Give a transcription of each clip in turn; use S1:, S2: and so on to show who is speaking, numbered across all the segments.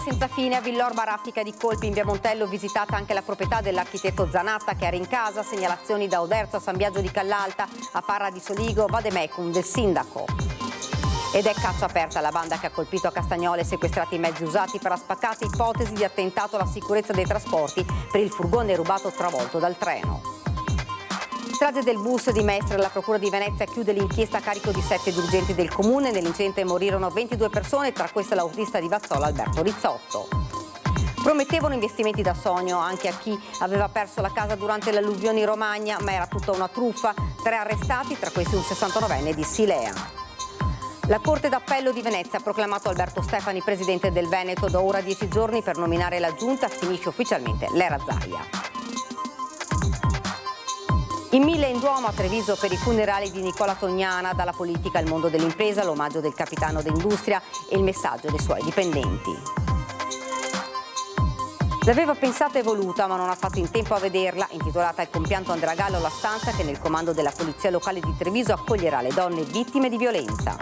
S1: senza fine a Villorba, raffica di colpi in via Montello, visitata anche la proprietà dell'architetto Zanatta che era in casa, segnalazioni da Oderzo a San Biagio di Callalta, a Parra di Soligo, vademecum del sindaco. Ed è caccia aperta alla banda che ha colpito a Castagnole, sequestrati i mezzi usati per la spaccata ipotesi di attentato alla sicurezza dei trasporti per il furgone rubato travolto dal treno. Strage del bus di Mestre, la Procura di Venezia chiude l'inchiesta a carico di 7 dirigenti del comune. Nell'incidente morirono 22 persone, tra queste l'autista di Vazzola Alberto Rizzotto. Promettevano investimenti da sogno anche a chi aveva perso la casa durante le alluvioni in Romagna, ma era tutta una truffa. 3 arrestati, tra questi un 69enne di Silea. La Corte d'Appello di Venezia ha proclamato Alberto Stefani presidente del Veneto. Da ora 10 giorni per nominare la giunta, finisce ufficialmente l'era Zaia. In 1000 in Duomo a Treviso per i funerali di Nicola Tognana, dalla politica al mondo dell'impresa, l'omaggio del capitano d'industria e il messaggio dei suoi dipendenti. L'aveva pensata e voluta, ma non ha fatto in tempo a vederla. Intitolata al compianto Andrea Gallo la stanza che nel comando della Polizia Locale di Treviso accoglierà le donne vittime di violenza.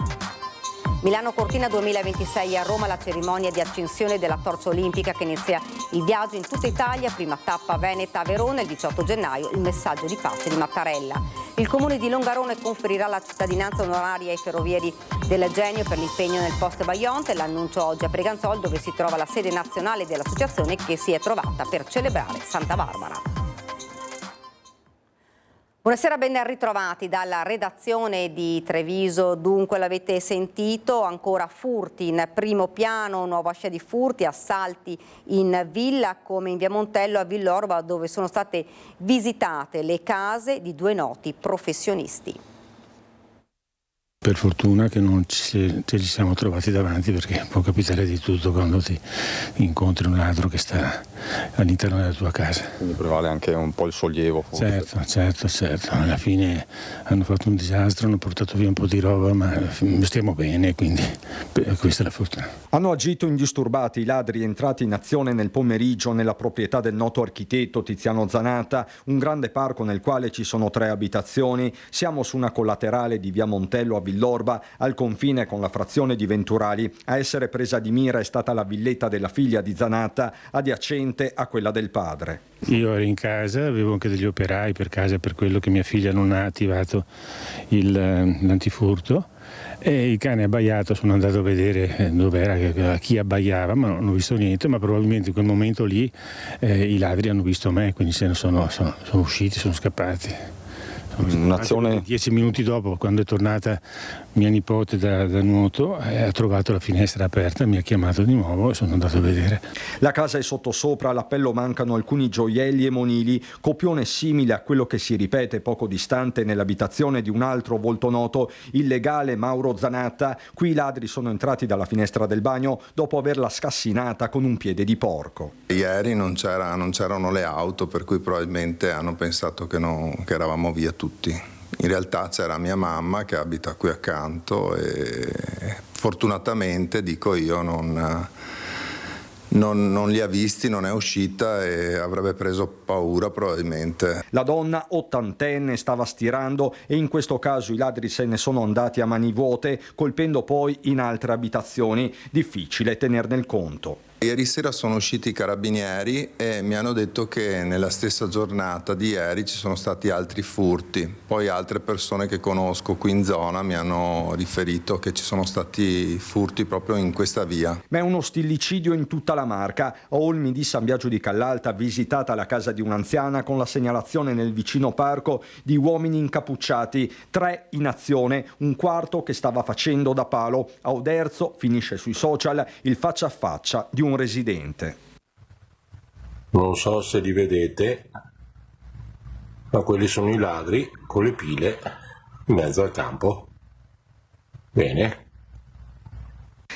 S1: Milano Cortina 2026, a Roma la cerimonia di accensione della torcia olimpica che inizia il viaggio in tutta Italia, prima tappa Veneta a Verona il 18 gennaio, il messaggio di pace di Mattarella. Il comune di Longarone conferirà la cittadinanza onoraria ai ferrovieri del Genio per l'impegno nel post Baionte, l'annuncio oggi a Preganzol dove si trova la sede nazionale dell'associazione che si è trovata per celebrare Santa Barbara. Buonasera, ben ritrovati dalla redazione di Treviso. Dunque l'avete sentito, ancora furti in primo piano, nuova scia di furti, assalti in villa come in via Montello a Villorba dove sono state visitate le case di 2 noti professionisti.
S2: Per fortuna che non ci siamo trovati davanti, perché può capitare di tutto quando ti incontri un ladro che sta all'interno della tua casa.
S3: Quindi prevale anche un po' il sollievo.
S2: Certo. Alla fine hanno fatto un disastro, hanno portato via un po' di roba, ma stiamo bene, quindi questa è la fortuna.
S3: Hanno agito indisturbati i ladri entrati in azione nel pomeriggio nella proprietà del noto architetto Tiziano Zanatta, un grande parco nel quale ci sono 3 abitazioni. Siamo su una collaterale di via Montello a Villorba, al confine con la frazione di Venturali. A essere presa di mira è stata la villetta della figlia di Zanatta, adiacente a quella del padre.
S2: Io ero in casa, avevo anche degli operai per casa, per quello che mia figlia non ha attivato l'antifurto, e il cane ha abbaiato. Sono andato a vedere dov'era, chi abbaiava, ma non ho visto niente, ma probabilmente in quel momento lì i ladri hanno visto me, quindi sono usciti, sono scappati.
S3: Un'azione
S2: 10 minuti dopo, quando è tornata mia nipote da nuoto, ha trovato la finestra aperta, mi ha chiamato di nuovo e sono andato a vedere.
S3: La casa è sottosopra, all'appello mancano alcuni gioielli e monili, copione simile a quello che si ripete poco distante nell'abitazione di un altro volto noto, il legale Mauro Zanatta. Qui i ladri sono entrati dalla finestra del bagno dopo averla scassinata con un piede di porco.
S4: Ieri non c'erano le auto, per cui probabilmente hanno pensato che eravamo via tutti. In realtà c'era mia mamma che abita qui accanto e fortunatamente, dico io, non li ha visti, non è uscita e avrebbe preso paura probabilmente.
S3: La donna ottantenne stava stirando e in questo caso i ladri se ne sono andati a mani vuote, colpendo poi in altre abitazioni. Difficile tenerne il conto.
S4: Ieri sera sono usciti i carabinieri e mi hanno detto che nella stessa giornata di ieri ci sono stati altri furti. Poi altre persone che conosco qui in zona mi hanno riferito che ci sono stati furti proprio in questa via.
S3: Ma è uno stillicidio in tutta la Marca. A Olmi di San Biagio di Callalta, visitata la casa di un'anziana con la segnalazione nel vicino parco di uomini incappucciati, 3 in azione, un quarto che stava facendo da palo. A Oderzo finisce sui social il faccia a faccia di un residente.
S5: Non so se li vedete, ma quelli sono i ladri con le pile in mezzo al campo. Bene.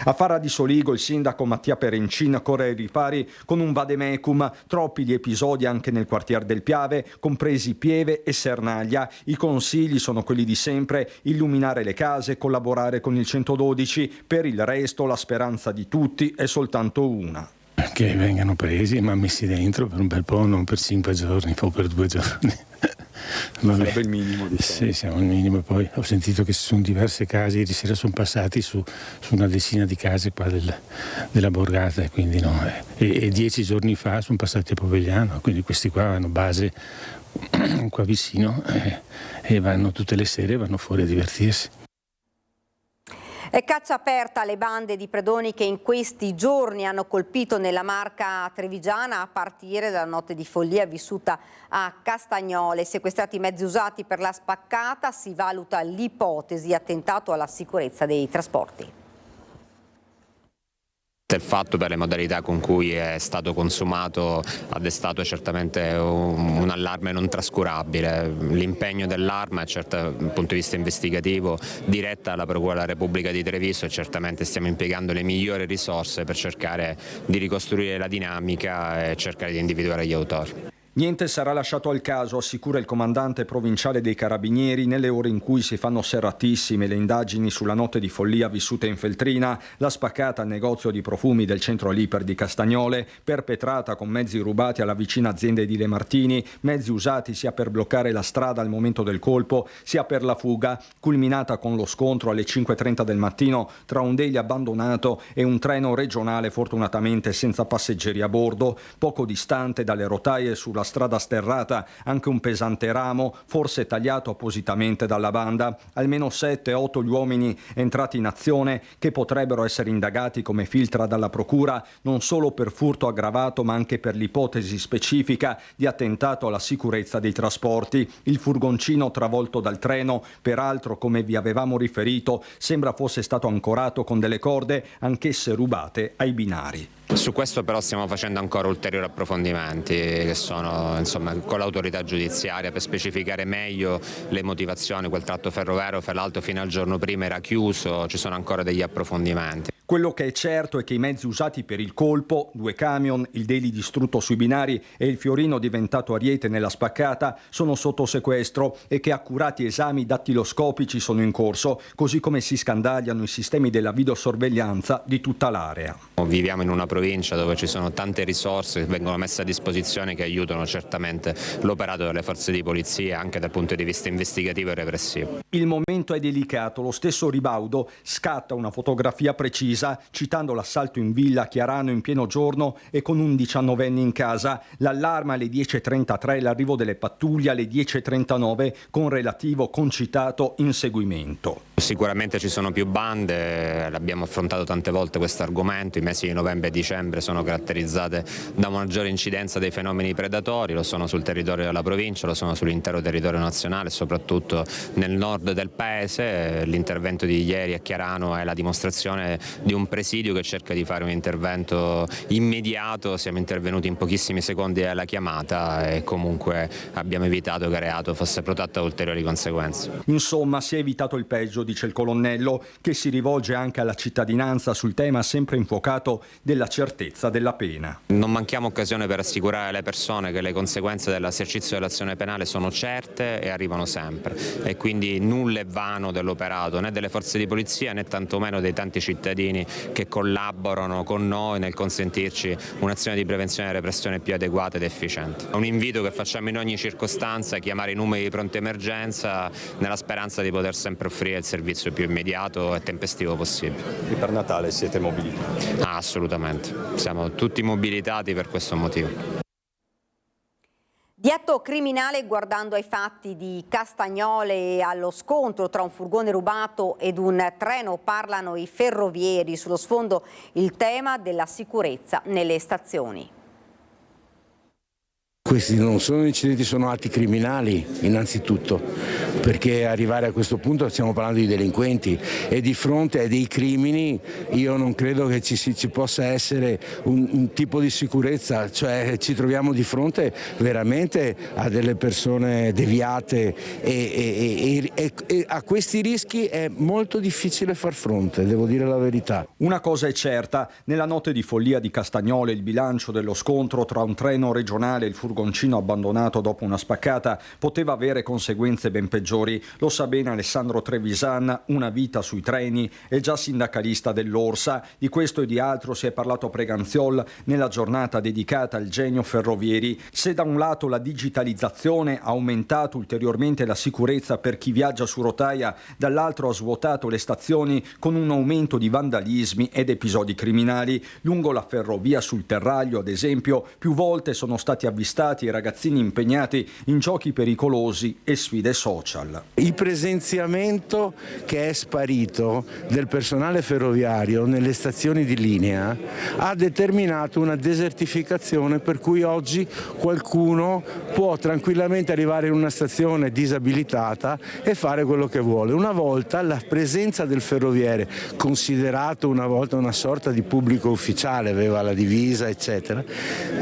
S3: A Parra di Soligo il sindaco Mattia Perencin corre ai ripari con un vademecum. Troppi gli episodi anche nel quartier del Piave, compresi Pieve e Sernaglia. I consigli sono quelli di sempre: illuminare le case, collaborare con il 112. Per il resto la speranza di tutti è soltanto una:
S2: che vengano presi ma messi dentro per un bel po', non per 5 giorni o per 2 giorni.
S3: Sarebbe il minimo, diciamo.
S2: Sì, siamo al minimo. E poi ho sentito che ci sono diverse case, ieri sera sono passati su una decina di case qua della borgata, e quindi no. E 10 giorni fa sono passati a Povegliano, quindi questi qua hanno base qua vicino e vanno tutte le sere, vanno fuori a divertirsi.
S1: È caccia aperta alle bande di predoni che in questi giorni hanno colpito nella Marca trevigiana, a partire dalla notte di follia vissuta a Castagnole. Sequestrati mezzi usati per la spaccata, si valuta l'ipotesi attentato alla sicurezza dei trasporti.
S6: Il fatto, per le modalità con cui è stato consumato, ha destato certamente un allarme non trascurabile. L'impegno dell'Arma, certo dal punto di vista investigativo, diretta alla Procura della Repubblica di Treviso, e certamente stiamo impiegando le migliori risorse per cercare di ricostruire la dinamica e cercare di individuare gli autori.
S3: Niente sarà lasciato al caso, assicura il comandante provinciale dei Carabinieri, nelle ore in cui si fanno serratissime le indagini sulla notte di follia vissuta in Feltrina, la spaccata al negozio di profumi del centro Liper di Castagnole, perpetrata con mezzi rubati alla vicina azienda edile Martini, mezzi usati sia per bloccare la strada al momento del colpo, sia per la fuga, culminata con lo scontro alle 5:30 del mattino tra un degli abbandonato e un treno regionale fortunatamente senza passeggeri a bordo, poco distante dalle rotaie sulla strada sterrata anche un pesante ramo, forse tagliato appositamente dalla banda. Almeno 7-8 gli uomini entrati in azione, che potrebbero essere indagati, come filtra dalla procura, non solo per furto aggravato ma anche per l'ipotesi specifica di attentato alla sicurezza dei trasporti. Il furgoncino travolto dal treno, peraltro, come vi avevamo riferito, sembra fosse stato ancorato con delle corde, anch'esse rubate ai binari.
S6: Su questo però stiamo facendo ancora ulteriori approfondimenti, che sono con l'autorità giudiziaria, per specificare meglio le motivazioni. Quel tratto ferroviario, fra l'altro, fino al giorno prima era chiuso, ci sono ancora degli approfondimenti.
S3: Quello che è certo è che i mezzi usati per il colpo, 2 camion, il Daily distrutto sui binari e il Fiorino diventato ariete nella spaccata, sono sotto sequestro e che accurati esami dattiloscopici sono in corso, così come si scandagliano i sistemi della videosorveglianza di tutta l'area.
S6: Viviamo in una provincia dove ci sono tante risorse che vengono messe a disposizione, che aiutano certamente l'operato delle forze di polizia anche dal punto di vista investigativo e repressivo.
S3: Il momento è delicato, lo stesso Ribaudo scatta una fotografia precisa citando l'assalto in villa a Chiarano in pieno giorno e con un 19enne in casa, l'allarme alle 10:33, l'arrivo delle pattuglie alle 10:39 con relativo concitato inseguimento.
S6: Sicuramente ci sono più bande, l'abbiamo affrontato tante volte questo argomento, i mesi di novembre e dicembre sono caratterizzate da una maggiore incidenza dei fenomeni predatori, lo sono sul territorio della provincia, lo sono sull'intero territorio nazionale, soprattutto nel nord del paese. L'intervento di ieri a Chiarano è la dimostrazione di un presidio che cerca di fare un intervento immediato. Siamo intervenuti in pochissimi secondi alla chiamata e comunque abbiamo evitato che il reato fosse protratto a ulteriori conseguenze.
S3: Insomma, si è evitato il peggio, dice il colonnello, che si rivolge anche alla cittadinanza sul tema sempre infuocato della certezza della pena.
S6: Non manchiamo occasione per assicurare alle persone che le conseguenze dell'esercizio dell'azione penale sono certe e arrivano sempre, e quindi nulla è vano dell'operato né delle forze di polizia né tantomeno dei tanti cittadini che collaborano con noi nel consentirci un'azione di prevenzione e repressione più adeguata ed efficiente. Un invito che facciamo in ogni circostanza è chiamare i numeri di pronta emergenza nella speranza di poter sempre offrire il servizio più immediato e tempestivo possibile.
S3: E per Natale siete mobilitati?
S6: Assolutamente, siamo tutti mobilitati per questo motivo.
S1: Di atto criminale, guardando ai fatti di Castagnole e allo scontro tra un furgone rubato ed un treno, parlano i ferrovieri. Sullo sfondo il tema della sicurezza nelle stazioni.
S7: Questi non sono incidenti, sono atti criminali innanzitutto, perché arrivare a questo punto stiamo parlando di delinquenti e di fronte a dei crimini io non credo che ci possa essere un tipo di sicurezza, cioè ci troviamo di fronte veramente a delle persone deviate e a questi rischi è molto difficile far fronte, devo dire la verità.
S3: Una cosa è certa, nella notte di follia di Castagnole il bilancio dello scontro tra un treno regionale e il furgone furgoncino abbandonato dopo una spaccata poteva avere conseguenze ben peggiori. Lo sa bene Alessandro Trevisan, una vita sui treni, è già sindacalista dell'Orsa. Di questo e di altro si è parlato a Preganziol nella giornata dedicata al genio ferrovieri. Se da un lato la digitalizzazione ha aumentato ulteriormente la sicurezza per chi viaggia su rotaia, dall'altro ha svuotato le stazioni con un aumento di vandalismi ed episodi criminali. Lungo la ferrovia sul Terraglio, ad esempio, più volte sono stati avvistati i ragazzini impegnati in giochi pericolosi e sfide social.
S7: Il presenziamento che è sparito del personale ferroviario nelle stazioni di linea ha determinato una desertificazione per cui oggi qualcuno può tranquillamente arrivare in una stazione disabilitata e fare quello che vuole. Una volta la presenza del ferroviere, considerato una volta una sorta di pubblico ufficiale, aveva la divisa eccetera,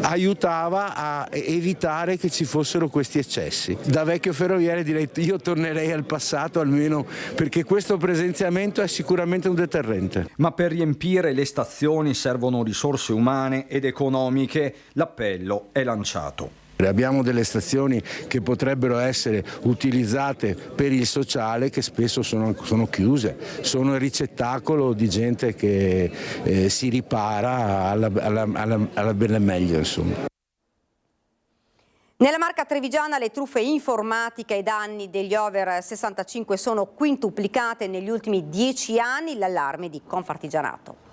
S7: aiutava a evitare che ci fossero questi eccessi. Da vecchio ferroviere direi io tornerei al passato, almeno perché questo presenziamento è sicuramente un deterrente.
S3: Ma per riempire le stazioni servono risorse umane ed economiche. L'appello è lanciato.
S7: Abbiamo delle stazioni che potrebbero essere utilizzate per il sociale che spesso sono chiuse, sono il ricettacolo di gente che si ripara alla bene meglio, insomma.
S1: Nella Marca trevigiana le truffe informatiche ai danni degli over 65 sono quintuplicate negli ultimi 10 anni, l'allarme di Confartigianato.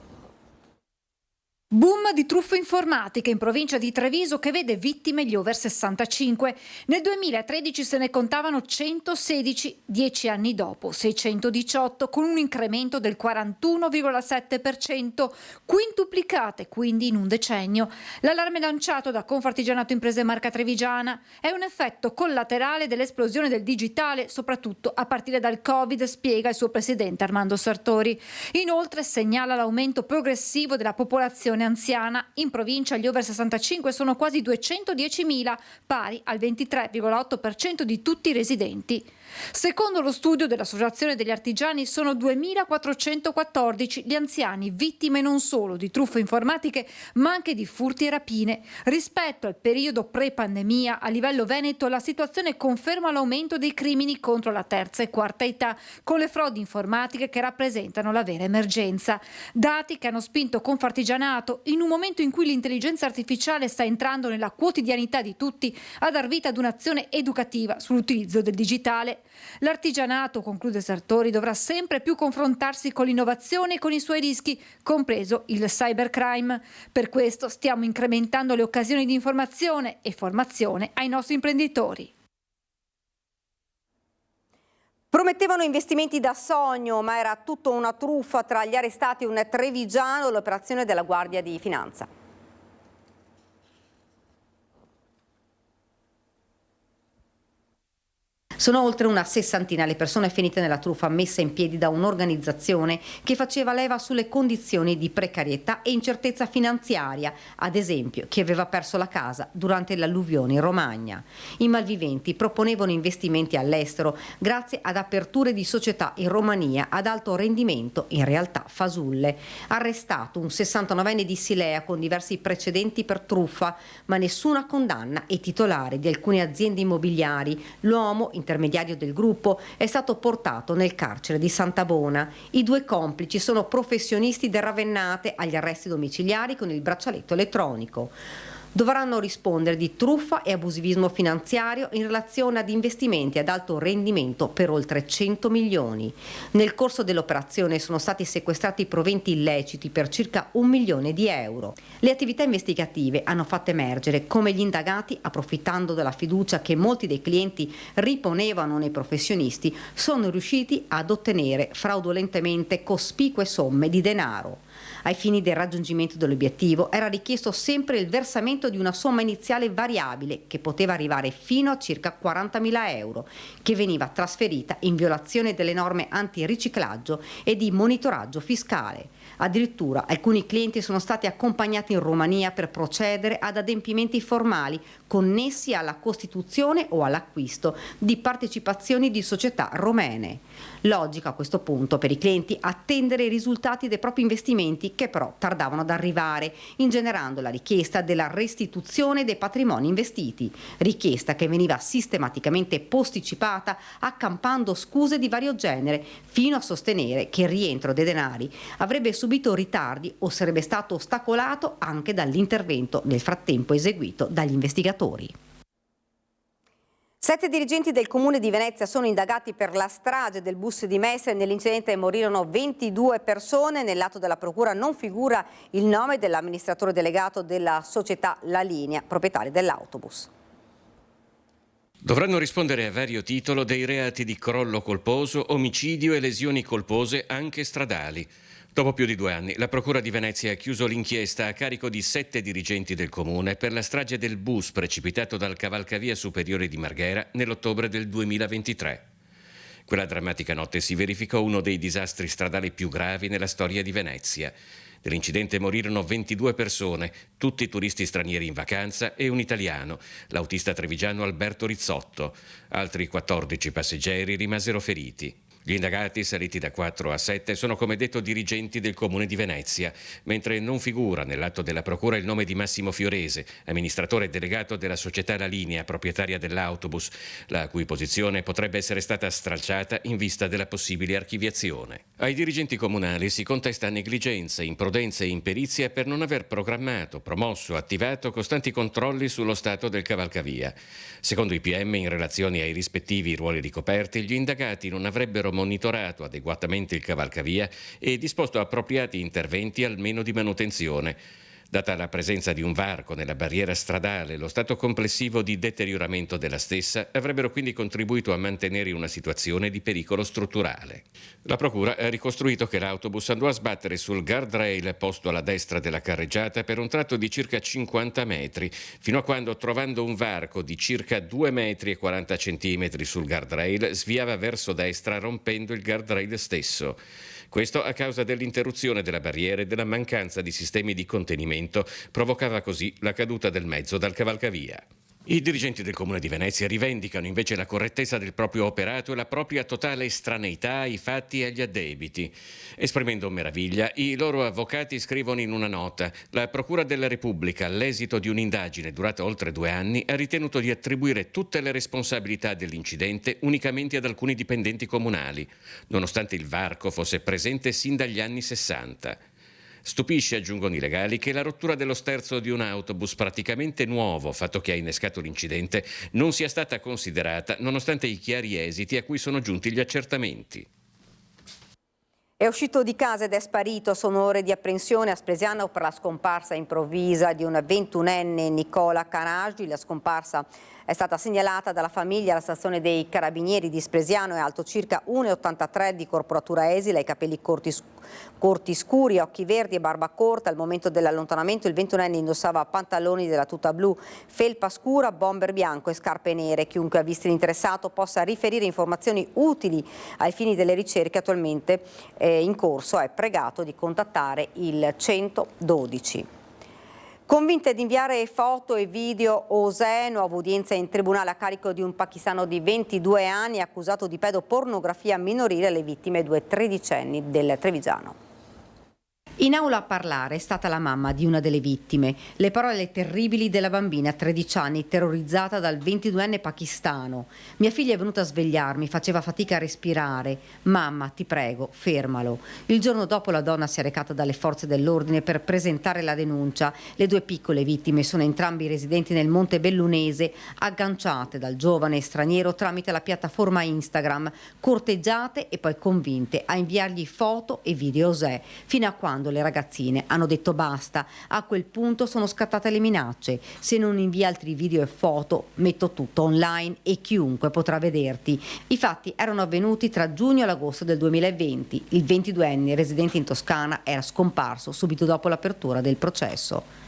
S8: Boom di truffe informatiche in provincia di Treviso che vede vittime gli over 65. Nel 2013 se ne contavano 116, 10 anni dopo 618, con un incremento del 41,7%, quintuplicate quindi in un decennio. L'allarme lanciato da Confartigianato Imprese Marca Trevigiana è un effetto collaterale dell'esplosione del digitale, soprattutto a partire dal Covid, spiega il suo presidente Armando Sartori. Inoltre segnala l'aumento progressivo della popolazione anziana. In provincia gli over 65 sono quasi 210.000, pari al 23,8% di tutti i residenti. Secondo lo studio dell'Associazione degli Artigiani sono 2.414 gli anziani vittime non solo di truffe informatiche ma anche di furti e rapine. Rispetto al periodo pre-pandemia a livello veneto la situazione conferma l'aumento dei crimini contro la terza e quarta età, con le frodi informatiche che rappresentano la vera emergenza. Dati che hanno spinto Confartigianato, in un momento in cui l'intelligenza artificiale sta entrando nella quotidianità di tutti, a dar vita ad un'azione educativa sull'utilizzo del digitale. L'artigianato, conclude Sartori, dovrà sempre più confrontarsi con l'innovazione e con i suoi rischi, compreso il cybercrime. Per questo stiamo incrementando le occasioni di informazione e formazione ai nostri imprenditori.
S1: Promettevano investimenti da sogno, ma era tutto una truffa. Tra gli arrestati un trevigiano, l'operazione della Guardia di Finanza. Sono oltre una sessantina le persone finite nella truffa messa in piedi da un'organizzazione che faceva leva sulle condizioni di precarietà e incertezza finanziaria, ad esempio chi aveva perso la casa durante l'alluvione in Romagna. I malviventi proponevano investimenti all'estero grazie ad aperture di società in Romania ad alto rendimento, in realtà fasulle. Arrestato un 69enne di Silea con diversi precedenti per truffa, ma nessuna condanna e titolare di alcune aziende immobiliari. L'uomo, intermediario del gruppo, è stato portato nel carcere di Santabona. I due complici sono professionisti del Ravennate agli arresti domiciliari con il braccialetto elettronico. Dovranno rispondere di truffa e abusivismo finanziario in relazione ad investimenti ad alto rendimento per oltre 100 milioni. Nel corso dell'operazione sono stati sequestrati proventi illeciti per circa 1 milione di euro. Le attività investigative hanno fatto emergere come gli indagati, approfittando della fiducia che molti dei clienti riponevano nei professionisti, sono riusciti ad ottenere fraudolentemente cospicue somme di denaro. Ai fini del raggiungimento dell'obiettivo era richiesto sempre il versamento di una somma iniziale variabile che poteva arrivare fino a circa 40.000 euro, che veniva trasferita in violazione delle norme antiriciclaggio e di monitoraggio fiscale. Addirittura alcuni clienti sono stati accompagnati in Romania per procedere ad adempimenti formali connessi alla costituzione o all'acquisto di partecipazioni di società romene. Logico a questo punto per i clienti attendere i risultati dei propri investimenti, che però tardavano ad arrivare, ingenerando la richiesta della restituzione dei patrimoni investiti, richiesta che veniva sistematicamente posticipata accampando scuse di vario genere, fino a sostenere che il rientro dei denari avrebbe subito ritardi o sarebbe stato ostacolato anche dall'intervento nel frattempo eseguito dagli investigatori.
S9: 7 dirigenti del Comune di Venezia sono indagati per la strage del bus di Mestre. Nell'incidente morirono 22 persone. Nell'atto della procura non figura il nome dell'amministratore delegato della società La Linea, proprietaria dell'autobus.
S10: Dovranno rispondere a vario titolo dei reati di crollo colposo, omicidio e lesioni colpose anche stradali. Dopo più di 2 anni, la Procura di Venezia ha chiuso l'inchiesta a carico di 7 dirigenti del comune per la strage del bus precipitato dal cavalcavia superiore di Marghera nell'ottobre del 2023. Quella drammatica notte si verificò uno dei disastri stradali più gravi nella storia di Venezia. Nell'incidente morirono 22 persone, tutti turisti stranieri in vacanza e un italiano, l'autista trevigiano Alberto Rizzotto. Altri 14 passeggeri rimasero feriti. Gli indagati, saliti da 4 a 7, sono come detto dirigenti del Comune di Venezia, mentre non figura nell'atto della Procura il nome di Massimo Fiorese, amministratore delegato della società La Linea, proprietaria dell'autobus, la cui posizione potrebbe essere stata stralciata in vista della possibile archiviazione. Ai dirigenti comunali si contesta negligenza, imprudenza e imperizia per non aver programmato, promosso, attivato costanti controlli sullo stato del cavalcavia. Secondo i PM, in relazione ai rispettivi ruoli ricoperti, gli indagati non avrebbero monitorato adeguatamente il cavalcavia e disposto appropriati interventi almeno di manutenzione. Data la presenza di un varco nella barriera stradale e lo stato complessivo di deterioramento della stessa, avrebbero quindi contribuito a mantenere una situazione di pericolo strutturale. La Procura ha ricostruito che l'autobus andò a sbattere sul guardrail posto alla destra della carreggiata per un tratto di circa 50 metri, fino a quando, trovando un varco di circa 2 metri e 40 centimetri sul guardrail, sviava verso destra rompendo il guardrail stesso. Questo a causa dell'interruzione della barriera e della mancanza di sistemi di contenimento, provocava così la caduta del mezzo dal cavalcavia. I dirigenti del Comune di Venezia rivendicano invece la correttezza del proprio operato e la propria totale estraneità ai fatti e agli addebiti. Esprimendo meraviglia, i loro avvocati scrivono in una nota: la Procura della Repubblica, all'esito di un'indagine durata oltre 2 anni, ha ritenuto di attribuire tutte le responsabilità dell'incidente unicamente ad alcuni dipendenti comunali, nonostante il varco fosse presente sin dagli anni 60. Stupisce, aggiungono i legali, che la rottura dello sterzo di un autobus praticamente nuovo, fatto che ha innescato l'incidente, non sia stata considerata nonostante i chiari esiti a cui sono giunti gli accertamenti.
S9: È uscito di casa ed è sparito. Sono ore di apprensione a Spresiano per la scomparsa improvvisa di un 21enne Nicola Canaggi. La scomparsa è stata segnalata dalla famiglia alla stazione dei Carabinieri di Spresiano. È alto circa 1,83 di corporatura esile, i capelli corti scuri, occhi verdi e barba corta. Al momento dell'allontanamento il 21enne indossava pantaloni della tuta blu, felpa scura, bomber bianco e scarpe nere. Chiunque ha visto l'interessato possa riferire informazioni utili ai fini delle ricerche attualmente in corso è pregato di contattare il 112. Convinta di inviare foto e video, Osè, nuova udienza in tribunale a carico di un pakistano di 22 anni accusato di pedopornografia minorile alle vittime 2 tredicenni del trevigiano. In aula a parlare è stata la mamma di una delle vittime. Le parole terribili della bambina, 13 anni, terrorizzata dal 22enne pakistano. Mia figlia è venuta a svegliarmi, faceva fatica a respirare. Mamma, ti prego, fermalo. Il giorno dopo la donna si è recata dalle forze dell'ordine per presentare la denuncia. Le 2 piccole vittime sono entrambi residenti nel Monte Bellunese, agganciate dal giovane straniero tramite la piattaforma Instagram, corteggiate e poi convinte a inviargli foto e video Osè, fino a quando le ragazzine hanno detto basta. A quel punto sono scattate le minacce: se non invii altri video e foto metto tutto online e chiunque potrà vederti. I fatti erano avvenuti tra giugno e l'agosto del 2020. Il 22enne residente in Toscana era scomparso subito dopo l'apertura del processo.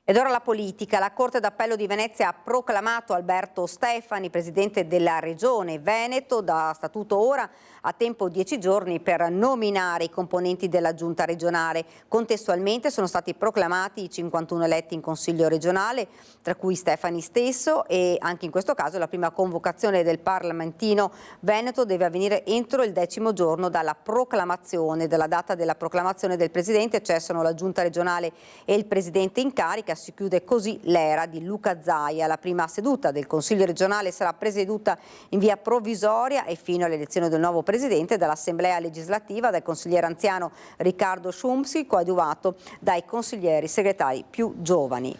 S1: Ed ora la politica. La Corte d'Appello di Venezia ha proclamato Alberto Stefani presidente della Regione Veneto. Da statuto ora ha tempo 10 giorni per nominare i componenti della giunta regionale. Contestualmente sono stati proclamati i 51 eletti in Consiglio regionale, tra cui Stefani stesso, e anche in questo caso la prima convocazione del Parlamentino Veneto deve avvenire entro il 10° giorno dalla proclamazione, dalla data della proclamazione del presidente. Cessano la giunta regionale e il presidente in carica. Si chiude così l'era di Luca Zaia. La prima seduta del Consiglio regionale sarà presieduta in via provvisoria e fino all'elezione del nuovo presidente dall'Assemblea legislativa del consigliere anziano Riccardo Szumski, coadiuvato dai consiglieri segretari più giovani.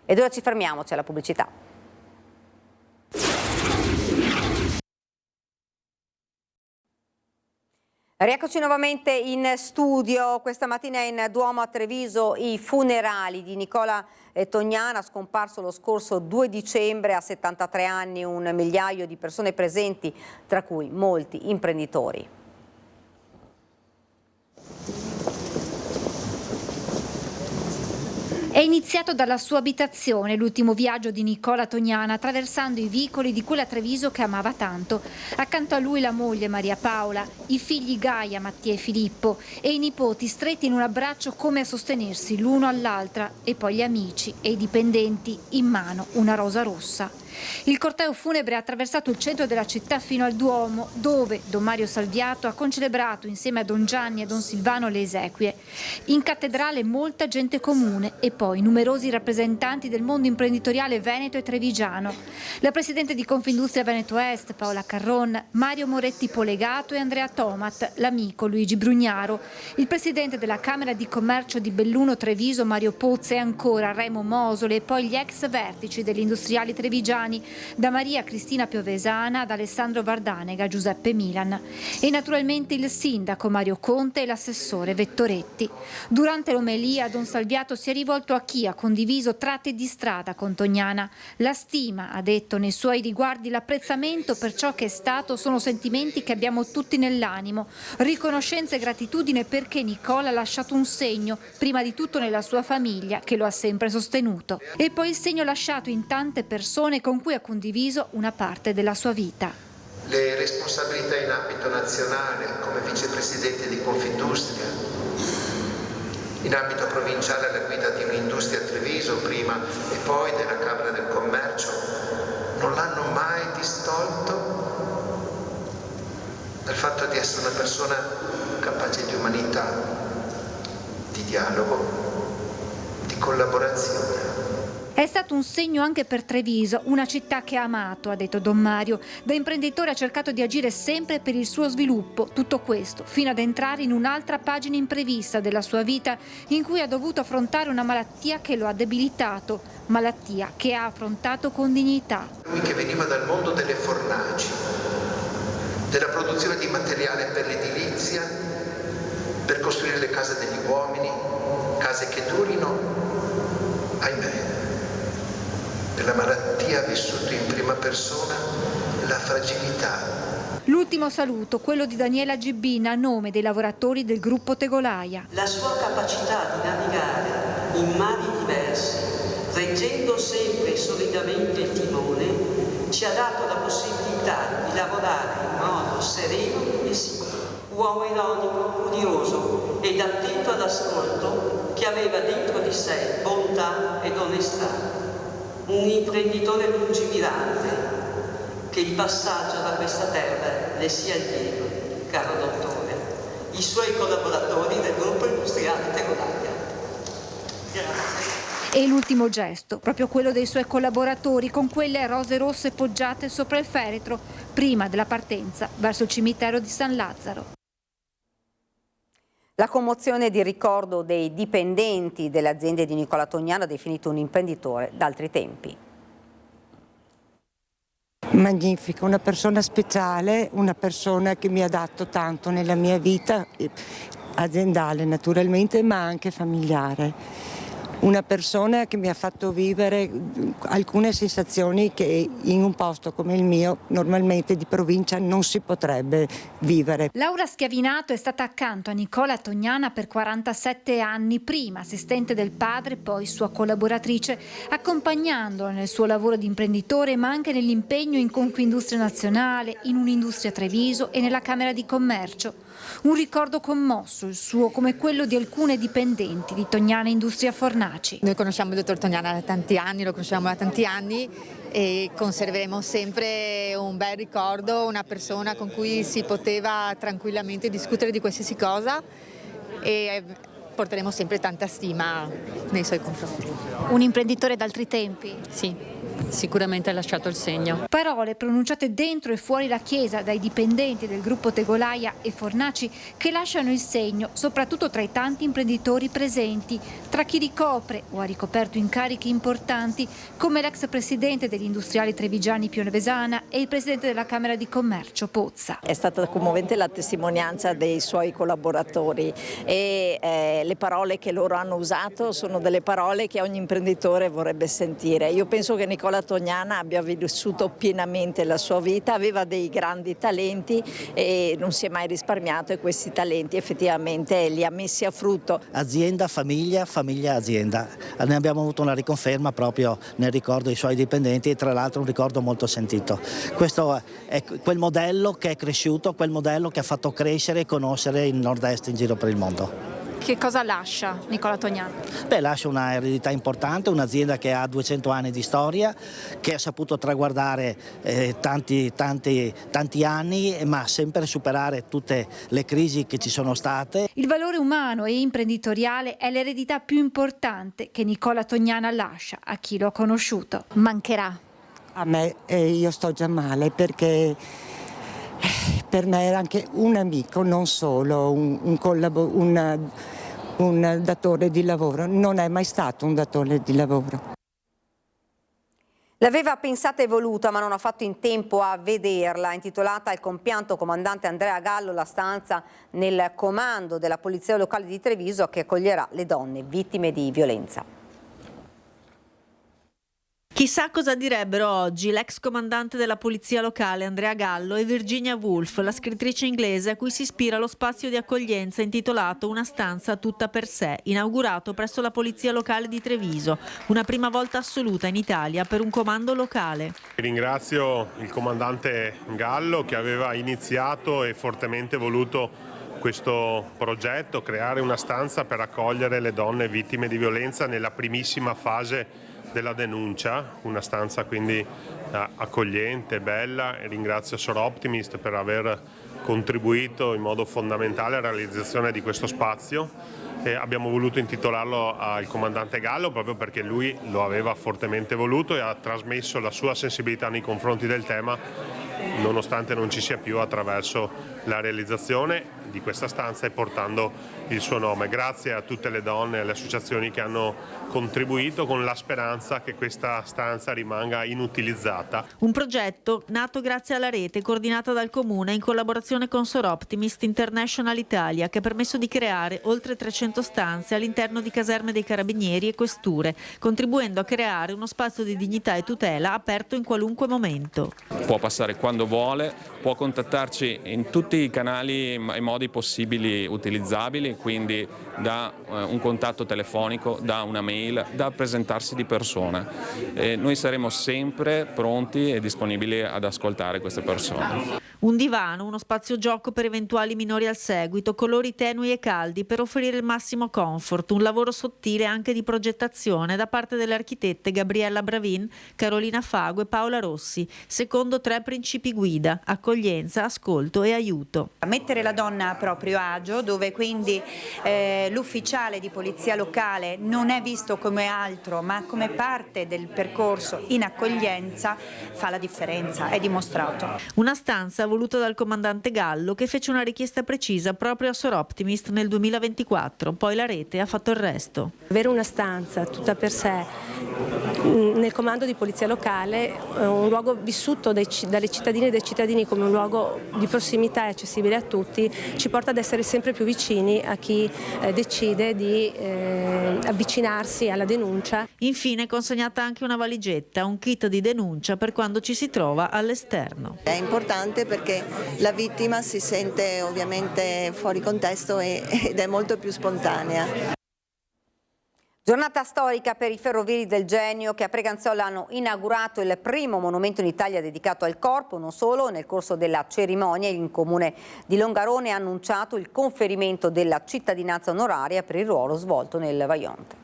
S1: Ed ora ci fermiamo, c'è la pubblicità. Rieccoci nuovamente in studio. Questa mattina in Duomo a Treviso i funerali di Nicola Tognana, scomparso lo scorso 2 dicembre a 73 anni, un migliaio di persone presenti, tra cui molti imprenditori.
S8: È iniziato dalla sua abitazione l'ultimo viaggio di Nicola Tognana, attraversando i vicoli di quella Treviso che amava tanto. Accanto a lui la moglie Maria Paola, i figli Gaia, Mattia e Filippo e i nipoti stretti in un abbraccio come a sostenersi l'uno all'altra, e poi gli amici e i dipendenti, in mano una rosa rossa. Il corteo funebre ha attraversato il centro della città fino al Duomo, dove Don Mario Salviato ha concelebrato insieme a Don Gianni e Don Silvano le esequie. In cattedrale molta gente comune e poi numerosi rappresentanti del mondo imprenditoriale veneto e trevigiano. La presidente di Confindustria Veneto Est, Paola Carron, Mario Moretti Polegato e Andrea Tomat, l'amico Luigi Brugnaro, il presidente della Camera di Commercio di Belluno Treviso, Mario Pozza, e ancora Remo Mosole, e poi gli ex vertici degli industriali trevigiani, da Maria Cristina Piovesana ad Alessandro Vardanega, Giuseppe Milan, e naturalmente il sindaco Mario Conte e l'assessore Vettoretti. Durante l'omelia Don Salviato si è rivolto a chi ha condiviso tratti di strada con Tognana. La stima, ha detto nei suoi riguardi, l'apprezzamento per ciò che è stato sono sentimenti che abbiamo tutti nell'animo, riconoscenza e gratitudine perché Nicola ha lasciato un segno, prima di tutto nella sua famiglia che lo ha sempre sostenuto, e poi il segno lasciato in tante persone con cui ha condiviso una parte della sua vita.
S11: Le responsabilità in ambito nazionale come vicepresidente di Confindustria, in ambito provinciale alla guida di un'industria a Treviso prima e poi della Camera del Commercio, non l'hanno mai distolto dal fatto di essere una persona capace di umanità, di dialogo, di collaborazione.
S8: È stato un segno anche per Treviso, una città che ha amato, ha detto Don Mario. Da imprenditore ha cercato di agire sempre per il suo sviluppo, tutto questo, fino ad entrare in un'altra pagina imprevista della sua vita, in cui ha dovuto affrontare una malattia che lo ha debilitato, malattia che ha affrontato con dignità.
S11: Lui che veniva dal mondo delle fornaci, della produzione di materiale per l'edilizia, per costruire le case degli uomini, case che durino, ahimè. Per la malattia ha vissuto in prima persona la fragilità.
S8: L'ultimo saluto, quello di Daniela Gibbina a nome dei lavoratori del gruppo Tegolaia.
S12: La sua capacità di navigare in mari diversi, reggendo sempre solidamente il timone, ci ha dato la possibilità di lavorare in modo sereno e sicuro. Uomo ironico, curioso ed attento all'ascolto, che aveva dentro di sé bontà ed onestà. Un imprenditore lungimirante, che il passaggio da questa terra le sia lieto, caro dottore. I suoi collaboratori del gruppo industriale Tegolaia. Grazie.
S8: E l'ultimo gesto, proprio quello dei suoi collaboratori, con quelle rose rosse poggiate sopra il feretro, prima della partenza verso il cimitero di San Lazzaro.
S1: La commozione di ricordo dei dipendenti delle aziende di Nicola Tognana, definito un imprenditore d'altri tempi.
S13: Magnifico, una persona speciale, una persona che mi ha dato tanto nella mia vita aziendale naturalmente, ma anche familiare. una persona che mi ha fatto vivere alcune sensazioni che in un posto come il mio normalmente di provincia non si potrebbe vivere.
S8: Laura Schiavinato è stata accanto a Nicola Tognana per 47 anni, prima assistente del padre, poi sua collaboratrice, accompagnandolo nel suo lavoro di imprenditore ma anche nell'impegno in Confindustria Nazionale, in Un'Industria Treviso e nella Camera di Commercio. Un ricordo commosso il suo, come quello di alcune dipendenti di Tognana Industria Fornaci.
S14: Noi conosciamo il dottor Tognana da tanti anni, lo conosciamo da tanti anni e conserveremo sempre un bel ricordo, una persona con cui si poteva tranquillamente discutere di qualsiasi cosa e porteremo sempre tanta stima nei suoi confronti.
S8: Un imprenditore d'altri tempi?
S14: Sì. Sicuramente ha lasciato il segno.
S8: Parole pronunciate dentro e fuori la chiesa dai dipendenti del gruppo Tegolaia e Fornaci che lasciano il segno soprattutto tra i tanti imprenditori presenti, tra chi ricopre o ha ricoperto incarichi importanti come l'ex presidente degli industriali trevigiani Piovesana e il presidente della Camera di Commercio Pozza.
S15: È stata commovente la testimonianza dei suoi collaboratori e le parole che loro hanno usato sono delle parole che ogni imprenditore vorrebbe sentire. Io penso che Nicola Tognana abbia vissuto pienamente la sua vita, aveva dei grandi talenti e non si è mai risparmiato e questi talenti effettivamente li ha messi a frutto.
S16: Azienda, famiglia, famiglia, azienda. Ne abbiamo avuto una riconferma proprio nel ricordo dei suoi dipendenti e tra l'altro un ricordo molto sentito. Questo è quel modello che è cresciuto, quel modello che ha fatto crescere e conoscere il Nord-Est in giro per il mondo.
S8: Che cosa lascia Nicola Tognana?
S16: Lascia una eredità importante, un'azienda che ha 200 anni di storia, che ha saputo traguardare tanti anni, ma sempre superare tutte le crisi che ci sono state.
S8: Il valore umano e imprenditoriale è l'eredità più importante che Nicola Tognana lascia a chi lo ha conosciuto. Mancherà.
S13: A me io sto già male perché per me era anche un amico, non solo un datore di lavoro, non è mai stato un datore di lavoro.
S9: L'aveva pensata e voluta ma non ha fatto in tempo a vederla, intitolata al compianto comandante Andrea Gallo, la stanza nel comando della Polizia Locale di Treviso che accoglierà le donne vittime di violenza.
S17: Chissà cosa direbbero oggi l'ex comandante della polizia locale Andrea Gallo e Virginia Woolf, la scrittrice inglese a cui si ispira lo spazio di accoglienza intitolato Una stanza tutta per sé, inaugurato presso la polizia locale di Treviso, una prima volta assoluta in Italia per un comando locale.
S18: Ringrazio il comandante Gallo che aveva iniziato e fortemente voluto questo progetto, creare una stanza per accogliere le donne vittime di violenza nella primissima fase della denuncia, una stanza quindi accogliente, bella, e ringrazio Soroptimist per aver contribuito in modo fondamentale alla realizzazione di questo spazio. Abbiamo voluto intitolarlo al comandante Gallo proprio perché lui lo aveva fortemente voluto e ha trasmesso la sua sensibilità nei confronti del tema nonostante non ci sia più attraverso la realizzazione di questa stanza e portando il suo nome. Grazie a tutte le donne e alle associazioni che hanno contribuito con la speranza che questa stanza rimanga inutilizzata.
S17: Un progetto nato grazie alla rete coordinata dal Comune in collaborazione con Soroptimist International Italia che ha permesso di creare oltre 300 stanze all'interno di caserme dei carabinieri e questure, contribuendo a creare uno spazio di dignità e tutela aperto in qualunque momento.
S19: Può passare quando vuole, può contattarci in tutti i canali e modi possibili utilizzabili, quindi da un contatto telefonico, da una mail, da presentarsi di persona. Noi saremo sempre pronti e disponibili ad ascoltare queste persone.
S17: Un divano, uno spazio gioco per eventuali minori al seguito, colori tenui e caldi per offrire il massimo comfort, un lavoro sottile anche di progettazione da parte delle architette Gabriella Bravin, Carolina Fago e Paola Rossi, secondo 3 principi guida: accoglienza, ascolto e aiuto.
S20: Mettere la donna a proprio agio, dove quindi l'ufficiale di polizia locale non è visto come altro ma come parte del percorso in accoglienza, fa la differenza, è dimostrato.
S17: Una stanza voluta dal comandante Gallo che fece una richiesta precisa proprio a Soroptimist nel 2024, poi la rete ha fatto il resto.
S21: Avere una stanza tutta per sé nel comando di polizia locale, un luogo vissuto dalle cittadine e dai cittadini come un luogo di prossimità e accessibile a tutti, ci porta ad essere sempre più vicini a chi decide di avvicinarsi alla denuncia.
S17: Infine è consegnata anche una valigetta, un kit di denuncia per quando ci si trova all'esterno.
S22: È importante perché la vittima si sente ovviamente fuori contesto ed è molto più spontanea.
S1: Giornata storica per i ferrovieri del Genio che a Preganziola hanno inaugurato il primo monumento in Italia dedicato al corpo. Non solo, nel corso della cerimonia il Comune di Longarone ha annunciato il conferimento della cittadinanza onoraria per il ruolo svolto nel Vajont.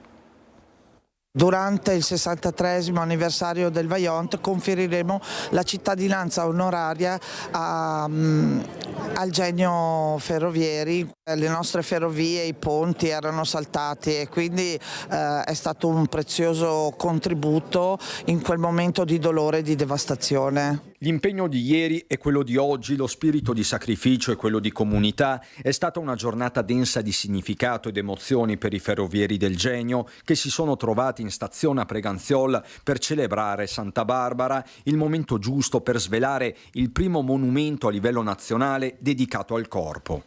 S23: Durante il 63° anniversario del Vajont conferiremo la cittadinanza onoraria al Genio Ferrovieri. Le nostre ferrovie, i ponti erano saltati e quindi è stato un prezioso contributo in quel momento di dolore e di devastazione.
S3: L'impegno di ieri e quello di oggi, lo spirito di sacrificio e quello di comunità, è stata una giornata densa di significato ed emozioni per i ferrovieri del Genio che si sono trovati in stazione a Preganziol per celebrare Santa Barbara, il momento giusto per svelare il primo monumento a livello nazionale dedicato al corpo.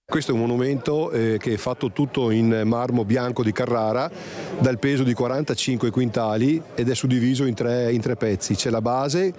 S24: Questo è un monumento che è fatto tutto in marmo bianco di Carrara, dal peso di 45 quintali ed è suddiviso in tre pezzi. C'è la base,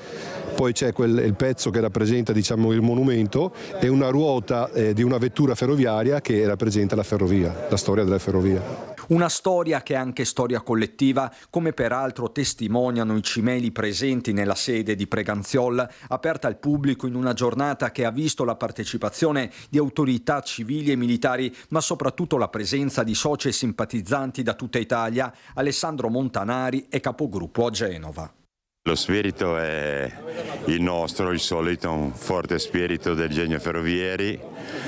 S24: poi c'è il pezzo che rappresenta, diciamo, il monumento e una ruota di una vettura ferroviaria che rappresenta la ferrovia, la storia della ferrovia.
S3: Una storia che è anche storia collettiva, come peraltro testimoniano i cimeli presenti nella sede di Preganziol, aperta al pubblico in una giornata che ha visto la partecipazione di autorità civili e militari, ma soprattutto la presenza di soci e simpatizzanti da tutta Italia. Alessandro Montanari è capogruppo a Genova.
S25: Lo spirito è il nostro, il solito, un forte spirito del Genio Ferrovieri.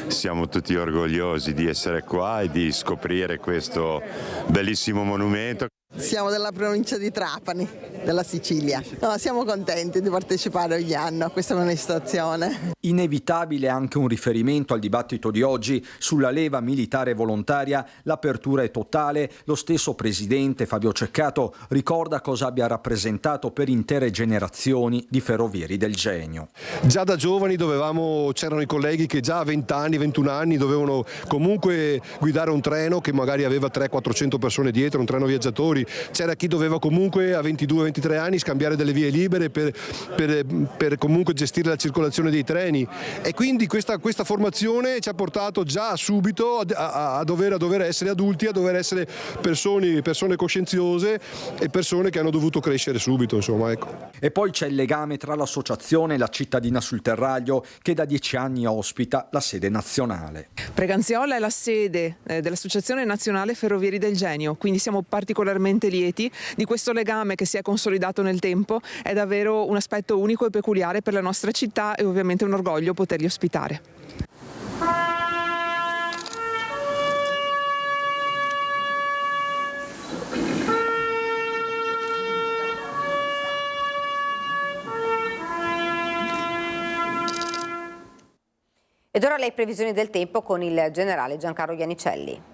S25: Siamo tutti orgogliosi di essere qua e di scoprire questo bellissimo monumento.
S26: Siamo della provincia di Trapani, della Sicilia. No, siamo contenti di partecipare ogni anno a questa manifestazione.
S3: Inevitabile anche un riferimento al dibattito di oggi sulla leva militare volontaria. L'apertura è totale. Lo stesso presidente Fabio Ceccato ricorda cosa abbia rappresentato per intere generazioni di ferrovieri del Genio.
S24: Già da giovani c'erano i colleghi che già a 20 anni, 21 anni dovevano comunque guidare un treno che magari aveva 300-400 persone dietro, un treno viaggiatori. C'era chi doveva comunque a 22-23 anni scambiare delle vie libere per comunque gestire la circolazione dei treni, e quindi questa formazione ci ha portato già subito a dover essere adulti, a dover essere persone coscienziose e persone che hanno dovuto crescere subito, insomma, ecco.
S3: E poi c'è il legame tra l'associazione e la cittadina sul Terraglio, che da 10 anni ospita la sede nazionale.
S27: Preganziola è la sede dell'Associazione Nazionale Ferrovieri del Genio, quindi siamo particolarmente lieti di questo legame che si è consolidato nel tempo. È davvero un aspetto unico e peculiare per la nostra città e ovviamente un orgoglio poterli ospitare.
S1: Ed ora le previsioni del tempo con il generale Giancarlo Iannicelli.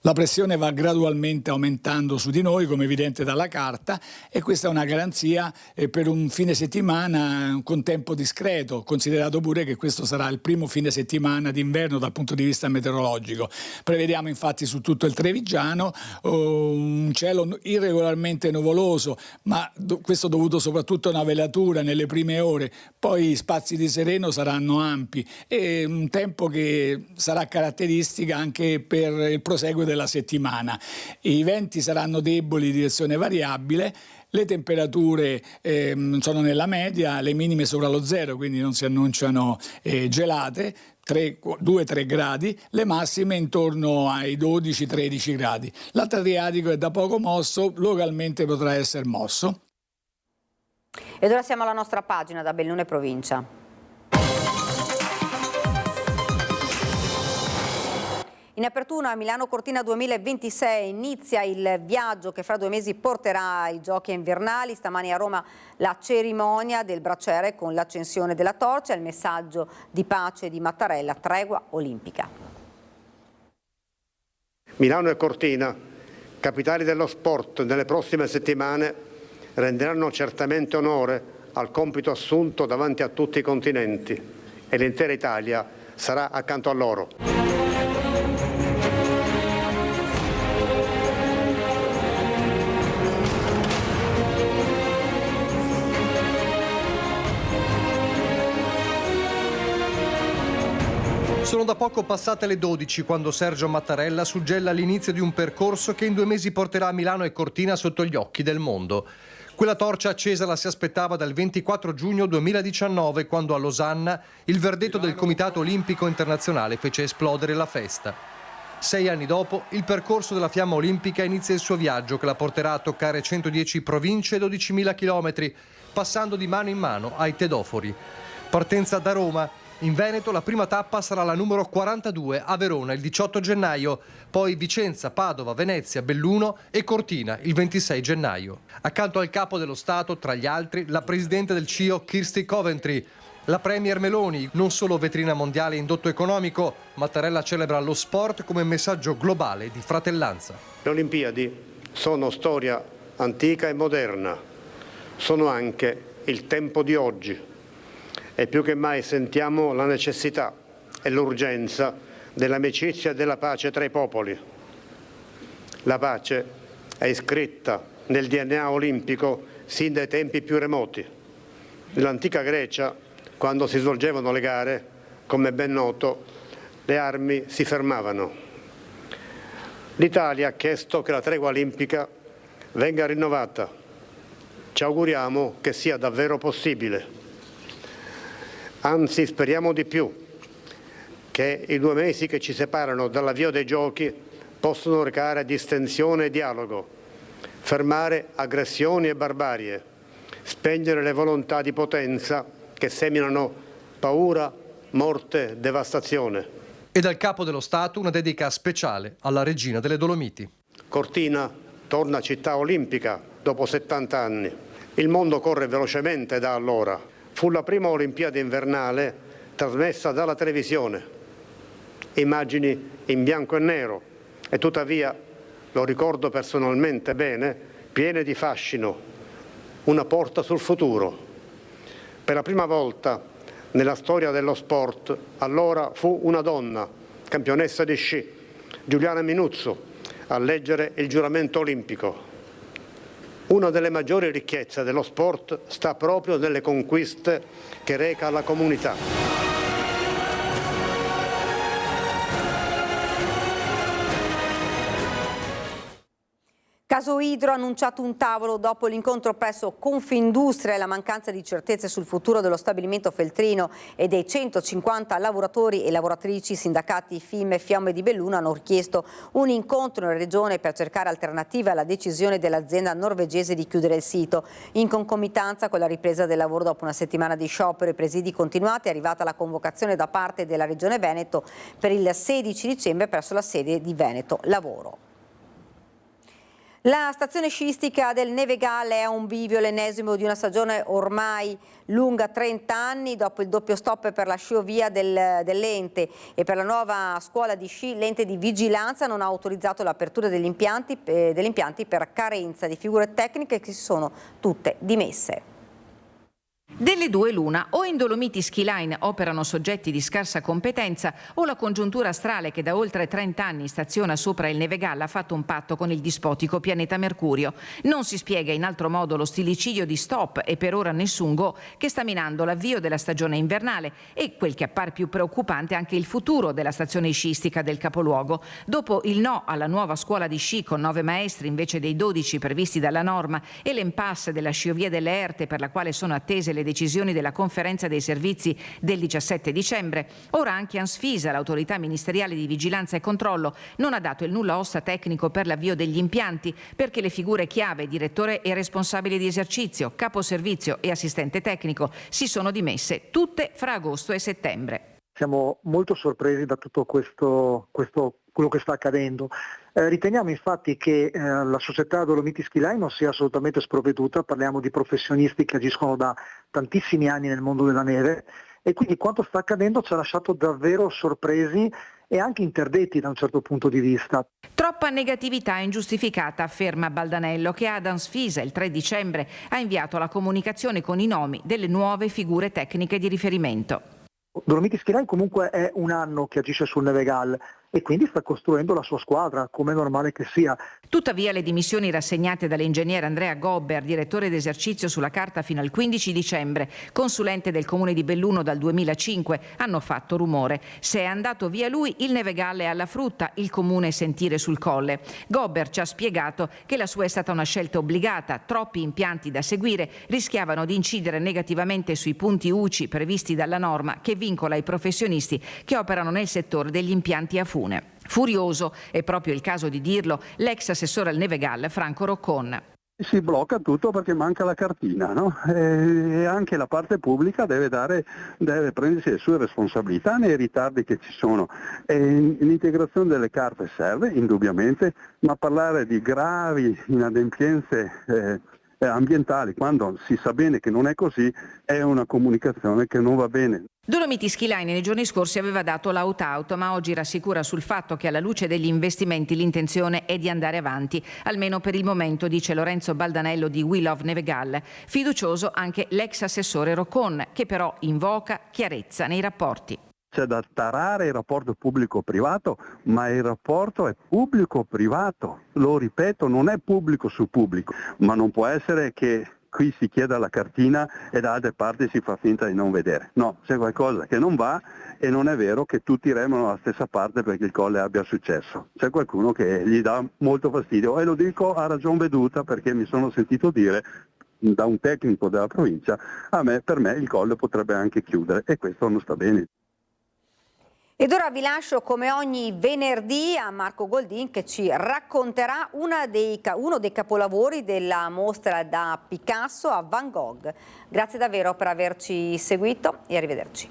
S28: La pressione va gradualmente aumentando su di noi, come evidente dalla carta, e questa è una garanzia per un fine settimana con tempo discreto, considerato pure che questo sarà il primo fine settimana d'inverno dal punto di vista meteorologico. Prevediamo infatti su tutto il Trevigiano un cielo irregolarmente nuvoloso, ma questo dovuto soprattutto a una velatura nelle prime ore, poi spazi di sereno saranno ampi e un tempo che sarà caratteristica anche per il proseguo della settimana. I venti saranno deboli, di direzione variabile, le temperature sono nella media, le minime sopra lo zero, quindi non si annunciano gelate, 2-3 gradi, le massime intorno ai 12-13 gradi. L'Adriatico è da poco mosso, localmente potrà essere mosso.
S1: Ed ora siamo alla nostra pagina da Bellunne Provincia. In In apertura a Milano Cortina 2026 inizia il viaggio che fra 2 mesi porterà ai giochi invernali. Stamani a Roma la cerimonia del braciere con l'accensione della torcia, il messaggio di pace di Mattarella, tregua olimpica.
S2: Milano e Cortina, capitali dello sport, nelle prossime settimane renderanno certamente onore al compito assunto davanti a tutti i continenti e l'intera Italia sarà accanto a loro.
S4: Sono da poco passate le 12 quando Sergio Mattarella suggella l'inizio di un percorso che in 2 mesi porterà Milano e Cortina sotto gli occhi del mondo. Quella torcia accesa la si aspettava dal 24 giugno 2019, quando a Losanna il verdetto del Comitato Olimpico Internazionale fece esplodere la festa. 6 anni dopo, il percorso della fiamma olimpica inizia il suo viaggio che la porterà a toccare 110 province e 12.000 chilometri, passando di mano in mano ai tedofori. Partenza da Roma. In Veneto la prima tappa sarà la numero 42 a Verona il 18 gennaio, poi Vicenza, Padova, Venezia, Belluno e Cortina il 26 gennaio. Accanto al capo dello Stato, tra gli altri, la presidente del CIO Kirsty Coventry, la premier Meloni, non solo vetrina mondiale indotto economico, Mattarella celebra lo sport come messaggio globale di fratellanza.
S2: Le Olimpiadi sono storia antica e moderna, sono anche il tempo di oggi. E più che mai sentiamo la necessità e l'urgenza dell'amicizia e della pace tra i popoli. La pace è iscritta nel DNA olimpico sin dai tempi più remoti. Nell'antica Grecia, quando si svolgevano le gare, come è ben noto, le armi si fermavano. L'Italia ha chiesto che la tregua olimpica venga rinnovata. Ci auguriamo che sia davvero possibile. Anzi, speriamo di più, che i 2 mesi che ci separano dall'avvio dei giochi possano recare distensione e dialogo, fermare aggressioni e barbarie, spegnere le volontà di potenza che seminano paura, morte, devastazione.
S4: E dal capo dello Stato una dedica speciale alla regina delle Dolomiti.
S2: Cortina torna città olimpica dopo 70 anni. Il mondo corre velocemente da allora. Fu la prima Olimpiade invernale trasmessa dalla televisione. Immagini in bianco e nero e tuttavia, lo ricordo personalmente bene, piene di fascino, una porta sul futuro. Per la prima volta nella storia dello sport, allora fu una donna, campionessa di sci, Giuliana Minuzzo, a leggere il giuramento olimpico. Una delle maggiori ricchezze dello sport sta proprio nelle conquiste che reca alla comunità.
S1: Caso Idro ha annunciato un tavolo dopo l'incontro presso Confindustria e la mancanza di certezze sul futuro dello stabilimento feltrino e dei 150 lavoratori e lavoratrici sindacati FIM e Fiamme di Belluno hanno richiesto un incontro in regione per cercare alternative alla decisione dell'azienda norvegese di chiudere il sito. In concomitanza con la ripresa del lavoro dopo una settimana di sciopero e presidi continuati è arrivata la convocazione da parte della Regione Veneto per il 16 dicembre presso la sede di Veneto Lavoro. La stazione sciistica del Nevegalle è un bivio, l'ennesimo di una stagione ormai lunga 30 anni. Dopo il doppio stop per la sciovia dell'ente e per la nuova scuola di sci, l'ente di vigilanza non ha autorizzato l'apertura degli impianti per carenza di figure tecniche che si sono tutte dimesse.
S5: Delle due l'una, o in Dolomiti Ski Line operano soggetti di scarsa competenza o la congiuntura astrale che da oltre 30 anni staziona sopra il Nevegalla ha fatto un patto con il dispotico pianeta Mercurio. Non si spiega in altro modo lo stillicidio di stop e per ora nessun go che sta minando l'avvio della stagione invernale e quel che appare più preoccupante anche il futuro della stazione sciistica del capoluogo. Dopo il no alla nuova scuola di sci con 9 maestri invece dei 12 previsti dalla norma e l'impasse della sciovia delle Erte per la quale sono attese le decisioni della conferenza dei servizi del 17 dicembre, ora anche Ansfisa, l'autorità ministeriale di vigilanza e controllo, non ha dato il nulla osta tecnico per l'avvio degli impianti perché le figure chiave, direttore e responsabile di esercizio, capo servizio e assistente tecnico, si sono dimesse tutte fra agosto e settembre.
S6: Siamo molto sorpresi da tutto questo quello che sta accadendo. Riteniamo infatti che la società Dolomiti Ski Line non sia assolutamente sprovveduta, parliamo di professionisti che agiscono da tantissimi anni nel mondo della neve e quindi quanto sta accadendo ci ha lasciato davvero sorpresi e anche interdetti da un certo punto di vista.
S5: Troppa negatività ingiustificata, afferma Baldanello, che Adams Fisa il 3 dicembre ha inviato la comunicazione con i nomi delle nuove figure tecniche di riferimento.
S6: Dolomiti Ski Line comunque è un anno che agisce sul Nevegal e quindi sta costruendo la sua squadra, come è normale che sia.
S5: Tuttavia le dimissioni rassegnate dall'ingegnere Andrea Gobber, direttore d'esercizio sulla carta fino al 15 dicembre, consulente del comune di Belluno dal 2005, hanno fatto rumore. Se è andato via lui, il Nevegal è alla frutta, il comune sentire sul colle. Gobber ci ha spiegato che la sua è stata una scelta obbligata, troppi impianti da seguire rischiavano di incidere negativamente sui punti UCI previsti dalla norma che vincola i professionisti che operano nel settore degli impianti a fune. Furioso, è proprio il caso di dirlo, l'ex assessore al Nevegal Franco Roccon.
S7: Si blocca tutto perché manca la cartina, no? E anche la parte pubblica deve prendersi le sue responsabilità nei ritardi che ci sono. L'integrazione delle carte serve, indubbiamente, ma parlare di gravi inadempienze ambientali quando si sa bene che non è così è una comunicazione che non va bene.
S5: Dolomiti Ski Line nei giorni scorsi aveva dato l'out-out, ma oggi rassicura sul fatto che alla luce degli investimenti l'intenzione è di andare avanti, almeno per il momento, dice Lorenzo Baldanello di We Love Nevegal. Fiducioso anche l'ex assessore Roccon, che però invoca chiarezza nei rapporti.
S7: C'è da tarare il rapporto pubblico-privato, ma il rapporto è pubblico-privato. Lo ripeto, non è pubblico su pubblico, ma non può essere che qui si chieda la cartina e da altre parti si fa finta di non vedere. No, c'è qualcosa che non va e non è vero che tutti remano dalla stessa parte perché il colle abbia successo. C'è qualcuno che gli dà molto fastidio e lo dico a ragion veduta perché mi sono sentito dire da un tecnico della provincia, per me il colle potrebbe anche chiudere e questo non sta bene.
S9: Ed ora vi lascio come ogni venerdì a Marco Goldin che ci racconterà uno dei capolavori della mostra da Picasso a Van Gogh. Grazie davvero per averci seguito e arrivederci.